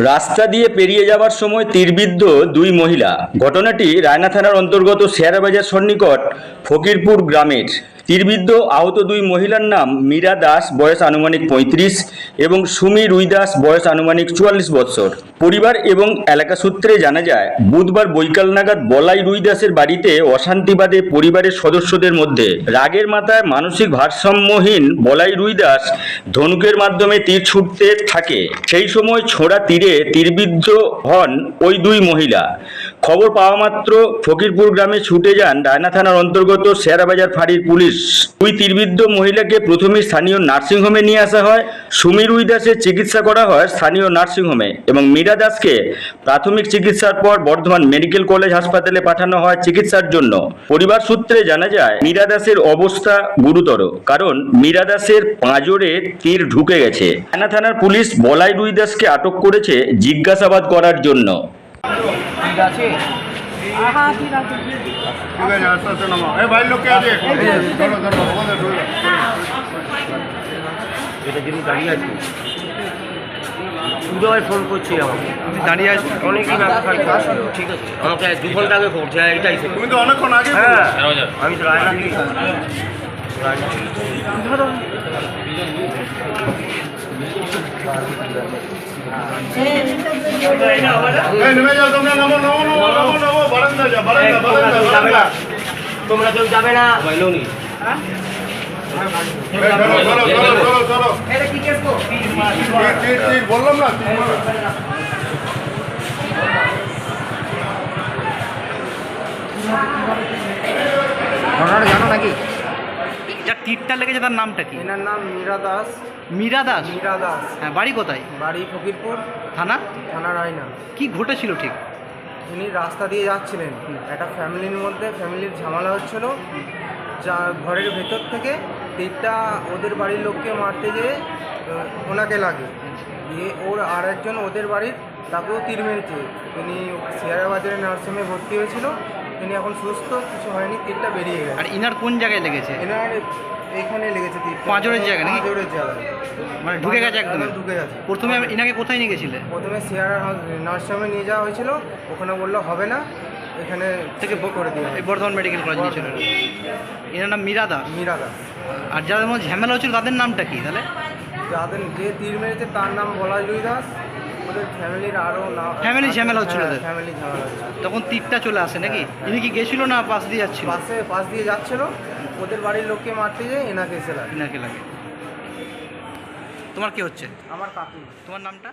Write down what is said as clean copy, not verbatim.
রাস্তা দিয়ে পেরিয়ে যাওয়ার সময় তীরবিদ্ধ দুই মহিলা। ঘটনাটি রায়না থানার অন্তর্গত শেয়ারাবাজার সন্নিকট ফকিরপুর গ্রামের। তীরবিদ্ধ আহত দুই মহিলার নাম মীরা দাস, বয়স আনুমানিক 35, এবং সুমি রুই দাস, বয়স আনুমানিক 44 বৎসর। পরিবার এবং এলাকা সূত্রে জানা যায়, বুধবার বৈকাল নাগাদ বলাই রুই দাসের বাড়িতে অশান্তি বাধে পরিবারের সদস্যদের মধ্যে। রাগের মাথায় মানসিক ভারসাম্যহীন বলাই রুই দাস ধনুকের মাধ্যমে তীর ছুটতে থাকে। সেই সময় ছোড়া তীরে তীরবিদ্ধ হন ওই দুই মহিলা। খবর পাওয়া মাত্র ফকিরপুর গ্রামে ছুটে যান রায়না থানার অন্তর্গত শেয়ারাবাজার ফাঁড়ির পুলিশ। দুই তীরবিদ্ধ মহিলাকে প্রথমে স্থানীয় নার্সিংহোমে নিয়ে আসা হয়। সুমি রুই দাসের চিকিৎসা করা হয় স্থানীয় নার্সিংহোমে এবং মীরা দাসকে প্রাথমিক চিকিৎসার পর বর্ধমান মেডিকেল কলেজ হাসপাতালে পাঠানো হয় চিকিৎসার জন্য। পরিবার সূত্রে জানা যায়, মীরা দাসের অবস্থা গুরুতর, কারণ মীরা দাসের পাঁজরে তীর ঢুকে গেছে। রায়না থানার পুলিশ বলাই রুই দাসকে আটক করেছে জিজ্ঞাসাবাদ করার জন্য। ফোন করছি আমাকে, আমি দাঁড়িয়ে আছি অনেকদিন আগে। ঠিক আছে, আমাকে 2 ঘন্টা আগে করছে। এটাই তুমি তো অনেকক্ষণ আগে। হ্যাঁ, আমি তো রায়না ধরো তোমরা কেউ যাবে না। বললাম না ঘটনাটা জানো নাকি? যার তীরটা লেগেছে তার নামটা কি? এনার নাম মীরা দাস। মীরা দাস? মীরা দাস। হ্যাঁ, বাড়ি কোথায়? বাড়ি ফকিরপুর থানা? থানা রায়না। কি ঘটেছিল ঠিক? ইনি রাস্তা দিয়ে যাচ্ছিলেন, একটা ফ্যামিলির মধ্যে ফ্যামিলির ঝামেলা হচ্ছিল। যা ঘরের ভেতর থেকে তীরটা ওদের বাড়ির লোককে মারতে যেয়ে ওনাকে লাগে, দিয়ে ওর আর একজন ওদের বাড়ির তাকেও তীর মেরেছে। তিনি শেয়ারাবাজারের নার্সিংহোমে ভর্তি হয়েছিল, তিনি এখন সুস্থ, কিছু হয়নি, তীরটা বেরিয়ে গেছে। আর ইনার কোন জায়গায় লেগেছে? এনার এখানে লেগেছে তীর, পাঁজরের জায়গা নাকি? পাঁজরের জায়গায়, মানে ঢুকে গেছে একদম? ঢুকে গেছে। প্রথমে ইনাকে কোথায় নিয়ে গেছিলে? প্রথমে নার্সিংহোমে নিয়ে যাওয়া হয়েছিল, ওখানে বললো হবে না, এখানে থেকে করে দিয়ে এই বর্ধমান মেডিকেল কলেজ নিয়ে চলে। এনার নাম মীরা দাস? মীরা দাস। আর যাদের মধ্যে ঝামেলা হচ্ছিল তাদের নামটা কি তাহলে? যাদের যে তীর মেরেছে তার নাম বলাই রুই দাস। ওদের ফ্যামিলির আরও না, ফ্যামিলি ঝামেলা হচ্ছিল? ফ্যামিলি ঝামেলা হচ্ছিল। তখন তীরটা চলে আসে নাকি? ইনি কি গেছিল না পাশ দিয়ে যাচ্ছিল? পাশ দিয়ে যাচ্ছিল, ওদের বাড়ির লোককে মারতে যেয়ে এনাকে এসে লাগে। এনাকে লাগে। তোমার কি হচ্ছে? আমার কাকু। তোমার নামটা?